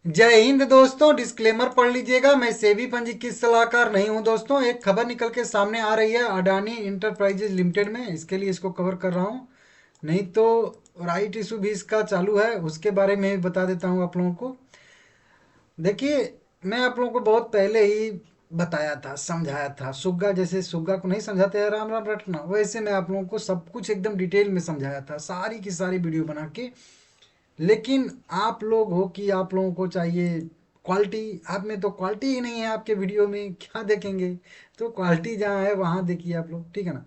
जय हिंद दोस्तों। डिस्क्लेमर पढ़ लीजिएगा। मैं सेबी पंजीकृत सलाहकार नहीं हूं दोस्तों। एक खबर निकल के सामने आ रही है अडानी इंटरप्राइजेज लिमिटेड में, इसके लिए इसको कवर कर रहा हूं। नहीं तो राइट इशू भी इसका चालू है, उसके बारे में भी बता देता हूं आप लोगों को। देखिए, मैं आप लोगों को बहुत पहले ही बताया था, समझाया था। सुग्गा जैसे सुग्गा को नहीं समझाते हैं राम राम रटना, वैसे मैं आप लोगों को सब कुछ एकदम डिटेल में समझाया था, सारी की सारी वीडियो बना के। लेकिन आप लोग हो कि आप लोगों को चाहिए क्वालिटी। आप में तो क्वालिटी ही नहीं है, आपके वीडियो में क्या देखेंगे। तो क्वालिटी जहाँ है वहाँ देखिए आप लोग, ठीक है ना।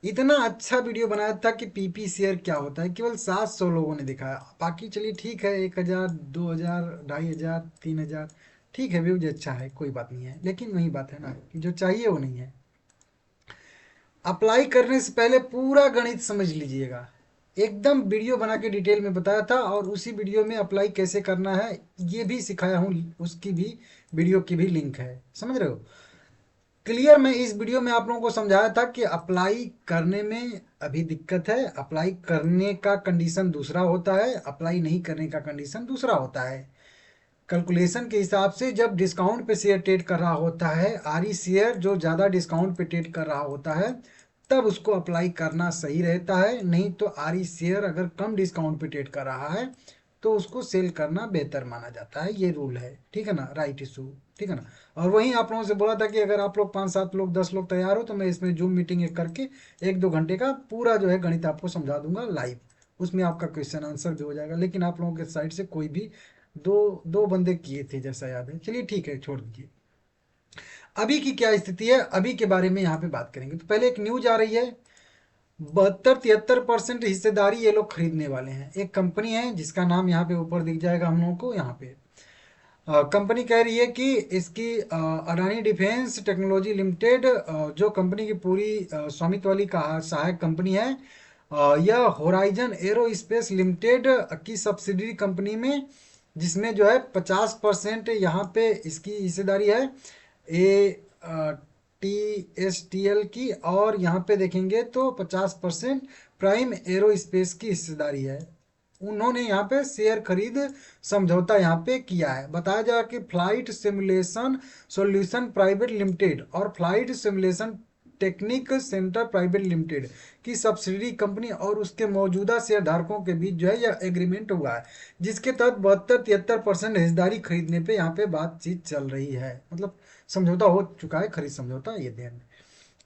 इतना अच्छा वीडियो बनाया था कि पीपी शेयर क्या होता है, केवल 700 लोगों ने दिखाया। बाकी चलिए ठीक है, 1000, 2000, 2500, 3000, ठीक है, व्यूज अच्छा है, कोई बात नहीं है। लेकिन वही बात है ना कि जो चाहिए वो नहीं है। अप्लाई करने से पहले पूरा गणित समझ लीजिएगा। एकदम वीडियो बना के डिटेल में बताया था, और उसी वीडियो में अप्लाई कैसे करना है ये भी सिखाया हूँ। उसकी भी वीडियो की भी लिंक है, समझ रहे हो। क्लियर। मैं इस वीडियो में आप लोगों को समझाया था कि अप्लाई करने में अभी दिक्कत है। अप्लाई करने का कंडीशन दूसरा होता है, अप्लाई नहीं करने का कंडीशन दूसरा होता है। कैलकुलेशन के हिसाब से जब डिस्काउंट पे शेयर ट्रेड कर रहा होता है, आरी शेयर जो ज़्यादा डिस्काउंट पे ट्रेड कर रहा होता है, तब उसको अप्लाई करना सही रहता है। नहीं तो आरी शेयर अगर कम डिस्काउंट पे ट्रेड कर रहा है तो उसको सेल करना बेहतर माना जाता है। ये रूल है, ठीक है ना, राइट इशू, ठीक है ना। और वहीं आप लोगों से बोला था कि अगर आप लोग 5-7 लोग 10 लोग तैयार हो तो मैं इसमें जूम मीटिंग एक करके 1-2 घंटे का पूरा जो है गणित आपको समझा दूंगा लाइव। उसमें आपका क्वेश्चन आंसर भी हो जाएगा। लेकिन आप लोगों के साइड से कोई भी दो दो बंदे किए थे जैसा याद है। चलिए ठीक है, छोड़ दीजिए। अभी की क्या स्थिति है, अभी के बारे में यहाँ पे बात करेंगे। तो पहले एक न्यूज आ रही है, 72-73% हिस्सेदारी ये लोग खरीदने वाले हैं। एक कंपनी है जिसका नाम यहाँ पे ऊपर दिख जाएगा हम लोगों को। यहाँ पे कंपनी कह रही है कि इसकी अडानी डिफेंस टेक्नोलॉजी लिमिटेड, जो कंपनी की पूरी स्वामित्व वाली का सहायक कंपनी है, यह होराइजन एरो स्पेस लिमिटेड की सब्सिडरी कंपनी में, जिसमें जो है 50% यहाँ पे इसकी हिस्सेदारी है A T S T L की। और यहाँ पे देखेंगे तो 50% प्राइम एरो स्पेस की हिस्सेदारी है। उन्होंने यहाँ पे शेयर खरीद समझौता यहाँ पे किया है। बताया जा कि flight simulation solution private limited और flight simulation technique centre private limited की सब्सिडरी कंपनी और उसके मौजूदा शेयर धारकों के बीच जो है यह एग्रीमेंट हुआ है, जिसके तहत 72-73% हिस्सेदारी खरीदने पे यहाँ पे बातचीत चल रही है। मतलब समझौता हो चुका है, खरीद समझौता, ये ध्यान में।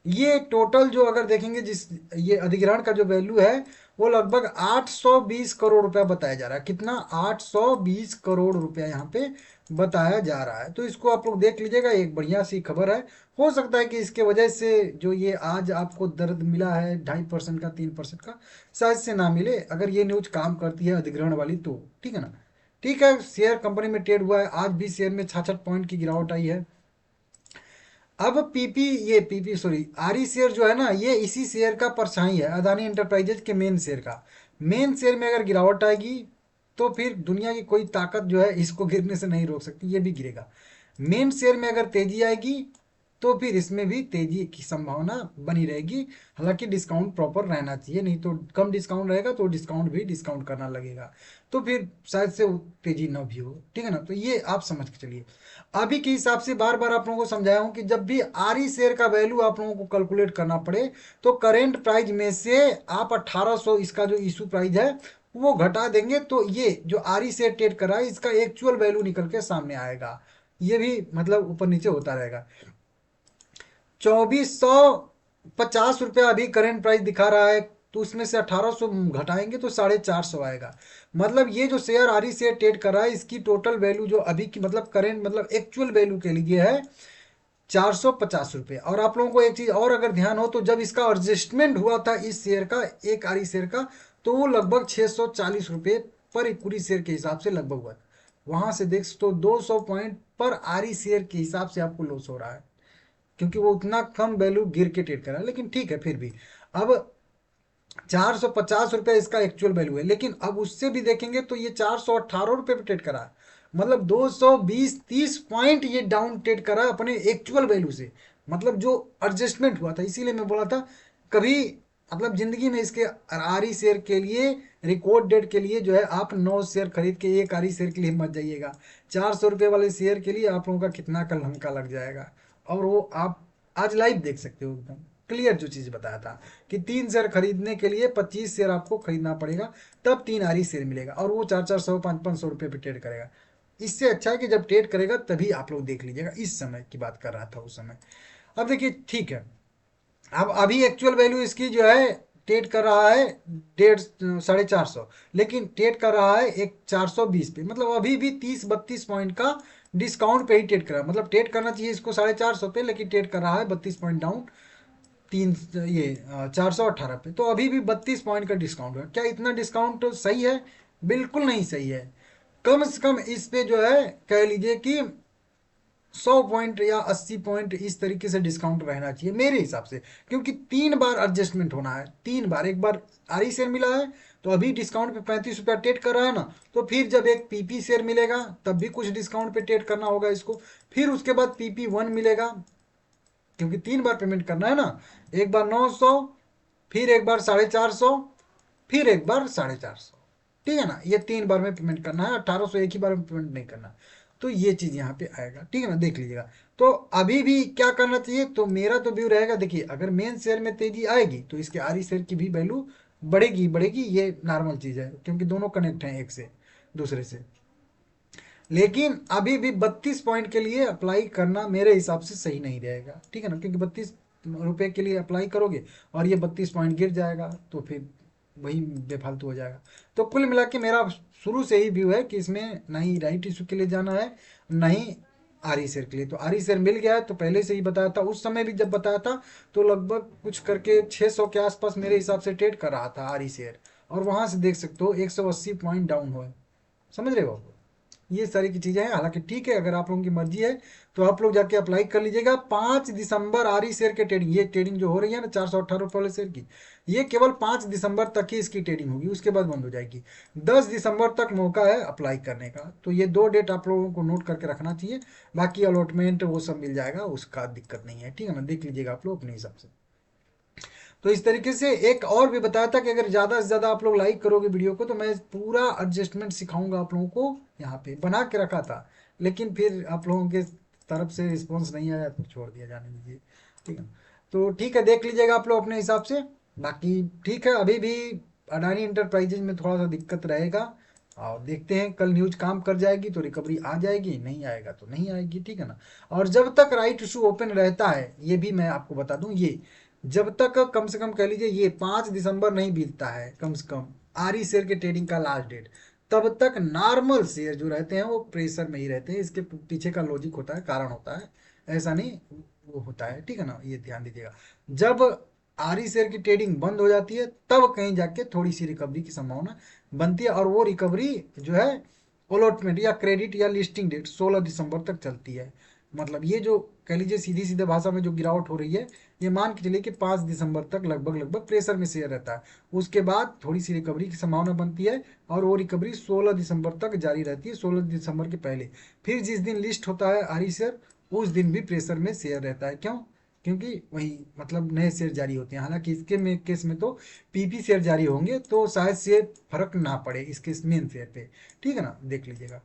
ये टोटल जो अगर देखेंगे, जिस ये अधिग्रहण का जो वैल्यू है वो लगभग 820 करोड़ रुपया बताया जा रहा है। कितना? 820 करोड़ रुपया यहाँ पे बताया जा रहा है। तो इसको आप लोग देख लीजिएगा, एक बढ़िया सी खबर है। हो सकता है कि इसके वजह से जो ये आज आपको दर्द मिला है 2.5% का, 3% का, शायद से ना मिले। अगर ये न्यूज काम करती है अधिग्रहण वाली तो ठीक है ना। ठीक है, शेयर कंपनी में ट्रेड हुआ है, आज भी शेयर में 66 पॉइंट की गिरावट आई है। अब पीपी, ये पीपी सॉरी, आरी शेयर जो है ना, ये इसी शेयर का परछाई है, अदानी इंटरप्राइजेज के मेन शेयर का। मेन शेयर में अगर गिरावट आएगी तो फिर दुनिया की कोई ताकत जो है इसको गिरने से नहीं रोक सकती, ये भी गिरेगा। मेन शेयर में अगर तेजी आएगी तो फिर इसमें भी तेजी की संभावना बनी रहेगी। हालांकि डिस्काउंट प्रॉपर रहना चाहिए, नहीं तो कम डिस्काउंट रहेगा तो डिस्काउंट भी डिस्काउंट करना लगेगा, तो फिर शायद से तेजी ना भी हो, ठीक है ना। तो ये आप समझ के चलिए। अभी के हिसाब से बार बार आप लोगों को समझाया हूं कि जब भी आरी शेयर का वैल्यू आप लोगों को कैलकुलेट करना पड़े तो करेंट प्राइस में से आप 1800 इसका जो इशू प्राइस है वो घटा देंगे, तो ये जो आरी शेयर ट्रेड कर रहा है इसका एक्चुअल वैल्यू निकल के सामने आएगा। ये भी मतलब ऊपर नीचे होता रहेगा। 2450 रुपया अभी करेंट प्राइस दिखा रहा है, तो उसमें से 1800 घटाएंगे तो 450 आएगा। मतलब ये जो शेयर आरी शेयर ट्रेड कर रहा है इसकी टोटल वैल्यू जो अभी की मतलब करेंट मतलब एक्चुअल वैल्यू के लिए है 450 रुपये। और आप लोगों को एक चीज और अगर ध्यान हो तो जब इसका एडजस्टमेंट हुआ था इस शेयर का, एक आरी शेयर का, तो वो लगभग 640 रुपये पर इक्विटी शेयर के हिसाब से लगभग हुआ। वहां से देख तो 200 पॉइंट पर आरी शेयर के हिसाब से आपको लॉस हो रहा है, क्योंकि वो उतना कम वैल्यू गिर के ट्रेड कर रहा है। लेकिन ठीक है, फिर भी अब 450 रुपये इसका एक्चुअल वैल्यू है, लेकिन अब उससे भी देखेंगे तो ये 418 रुपये पे ट्रेड करा है। मतलब 220-30 पॉइंट ये डाउन ट्रेड करा है अपने एक्चुअल वैल्यू से। मतलब जो एडजस्टमेंट हुआ था, इसीलिए मैं बोला था कभी मतलब जिंदगी में इसके आरी शेयर के लिए रिकॉर्ड डेट के लिए जो है आप 9 शेयर खरीद के एक आरी शेयर के लिए मत जाइएगा। 400 रुपये वाले शेयर के लिए आप लोगों का कितना कल हमका लग जाएगा, और वो आप आज लाइव देख सकते हो एकदम क्लियर जो चीज़ बताया था कि 3 शेयर खरीदने के लिए 25 शेयर आपको खरीदना पड़ेगा, तब 3 आरी शेयर मिलेगा, और वो 400 500 रुपये पे ट्रेड करेगा। इससे अच्छा है कि जब ट्रेड करेगा तभी आप लोग देख लीजिएगा। इस समय की बात कर रहा था उस समय। अब देखिए ठीक है, अब अभी एक्चुअल वैल्यू इसकी जो है ट्रेड कर रहा है 450, लेकिन ट्रेड कर रहा है एक 420 पे, मतलब अभी भी 30-32 पॉइंट का डिस्काउंट पे ही ट्रेड कर रहा है। मतलब ट्रेड करना चाहिए इसको 450 पे, लेकिन ट्रेड कर रहा है 32 पॉइंट डाउन, 418 पे। तो अभी भी 32 पॉइंट का डिस्काउंट है। क्या इतना डिस्काउंट सही है? बिल्कुल नहीं सही है। कम से कम इस पे जो है कह लीजिए कि 100 पॉइंट या 80 पॉइंट इस तरीके से डिस्काउंट रहना चाहिए मेरे हिसाब से, क्योंकि 3 बार एडजस्टमेंट होना है। 3 बार, एक बार आरी शेयर मिला है तो अभी डिस्काउंट पे 35 रुपया ट्रेड कर रहा है ना, तो फिर जब एक पीपी शेयर मिलेगा तब भी कुछ डिस्काउंट पे ट्रेड करना होगा इसको, फिर उसके बाद PP1 मिलेगा, क्योंकि 3 बार पेमेंट करना है ना। एक बार 900, फिर एक बार 450, फिर एक बार 450, ठीक है ना। ये 3 बार में पेमेंट करना है, 1800 एक ही बार में पेमेंट नहीं करना। तो ये चीज़ यहाँ पे आएगा, ठीक है ना, देख लीजिएगा। तो अभी भी क्या करना चाहिए, तो मेरा तो व्यू रहेगा, देखिए अगर मेन शेयर में तेजी आएगी तो इसके आरी शेयर की भी वैल्यू बढ़ेगी बढ़ेगी, ये नॉर्मल चीज़ है, क्योंकि दोनों कनेक्ट हैं एक से दूसरे से। लेकिन अभी भी 32 पॉइंट के लिए अप्लाई करना मेरे हिसाब से सही नहीं रहेगा, ठीक है ना, क्योंकि 32 रुपये के लिए अप्लाई करोगे और ये 32 पॉइंट गिर जाएगा तो फिर वही बेफालतू हो जाएगा। तो कुल मिला के मेरा शुरू से ही व्यू है कि इसमें ना ही राइट इशू के लिए जाना है, ना ही आरी शेयर के लिए। तो आरी शेयर मिल गया है, तो पहले से ही बताया था, उस समय भी जब बताया था तो लगभग कुछ करके 600 के आसपास मेरे हिसाब से ट्रेड कर रहा था आरी शेयर, और वहां से देख सकते हो 180 पॉइंट डाउन हुए। समझ रहे हो? ये सारी की चीज़ें हैं। हालांकि ठीक है, अगर आप लोगों की मर्जी है तो आप लोग जाके अप्लाई कर लीजिएगा। 5 दिसंबर आरी शेयर के ट्रेडिंग, ये ट्रेडिंग जो हो रही है ना 418 रुपये वाले शेयर की, ये केवल 5 दिसंबर तक ही इसकी ट्रेडिंग होगी, उसके बाद बंद हो जाएगी। 10 दिसंबर तक मौका है अप्लाई करने का, तो ये 2 डेट आप लोगों को नोट करके रखना चाहिए। बाकी अलॉटमेंट वो सब मिल जाएगा, उसका दिक्कत नहीं है, ठीक है ना, देख लीजिएगा आप लोग अपने हिसाब से। तो इस तरीके से एक और भी बताया था कि अगर ज़्यादा से ज़्यादा आप लोग लाइक करोगे वीडियो को तो मैं पूरा एडजस्टमेंट सिखाऊंगा आप लोगों को, यहाँ पे बना के रखा था, लेकिन फिर आप लोगों के तरफ से रिस्पॉन्स नहीं आया तो छोड़ दिया, जाने दीजिए, ठीक है। तो ठीक है, देख लीजिएगा आप लोग अपने हिसाब से। बाकी ठीक है, अभी भी अडानी इंटरप्राइजेज में थोड़ा सा दिक्कत रहेगा, और देखते हैं कल न्यूज काम कर जाएगी तो रिकवरी आ जाएगी, नहीं आएगा तो नहीं आएगी, ठीक है ना। और जब तक राइट इशू ओपन रहता है, ये भी मैं आपको बता दूं, ये जब तक कम से कम कह लीजिए ये 5 दिसंबर नहीं बीतता है कम से कम आरी शेयर के ट्रेडिंग का लास्ट डेट, तब तक नॉर्मल शेयर जो रहते हैं वो प्रेशर में ही रहते हैं। इसके पीछे का लॉजिक होता है, कारण होता है, ऐसा नहीं वो होता है, ठीक है ना, ये ध्यान दीजिएगा। जब आरी शेयर की ट्रेडिंग बंद हो जाती है तब कहीं जाके थोड़ी सी रिकवरी की संभावना बनती है, और वो रिकवरी जो है अलॉटमेंट या क्रेडिट या लिस्टिंग डेट 16 दिसंबर तक चलती है। मतलब ये जो कह लीजिए सीधी सीधे भाषा में जो गिरावट हो रही है, ये मान के चलिए कि 5 दिसंबर तक लगभग लगभग प्रेशर में शेयर रहता है। उसके बाद थोड़ी सी रिकवरी की संभावना बनती है, और वो रिकवरी 16 दिसंबर तक जारी रहती है, 16 दिसंबर के पहले। फिर जिस दिन लिस्ट होता है आरी शेयर, उस दिन भी प्रेशर में शेयर रहता है। क्यों? क्योंकि वही मतलब नए शेयर जारी होते हैं। हालांकि इसके में केस में तो PP शेयर जारी होंगे, तो शायद से फर्क ना पड़े इसके मेन शेयर पे, ठीक है ना, देख लीजिएगा।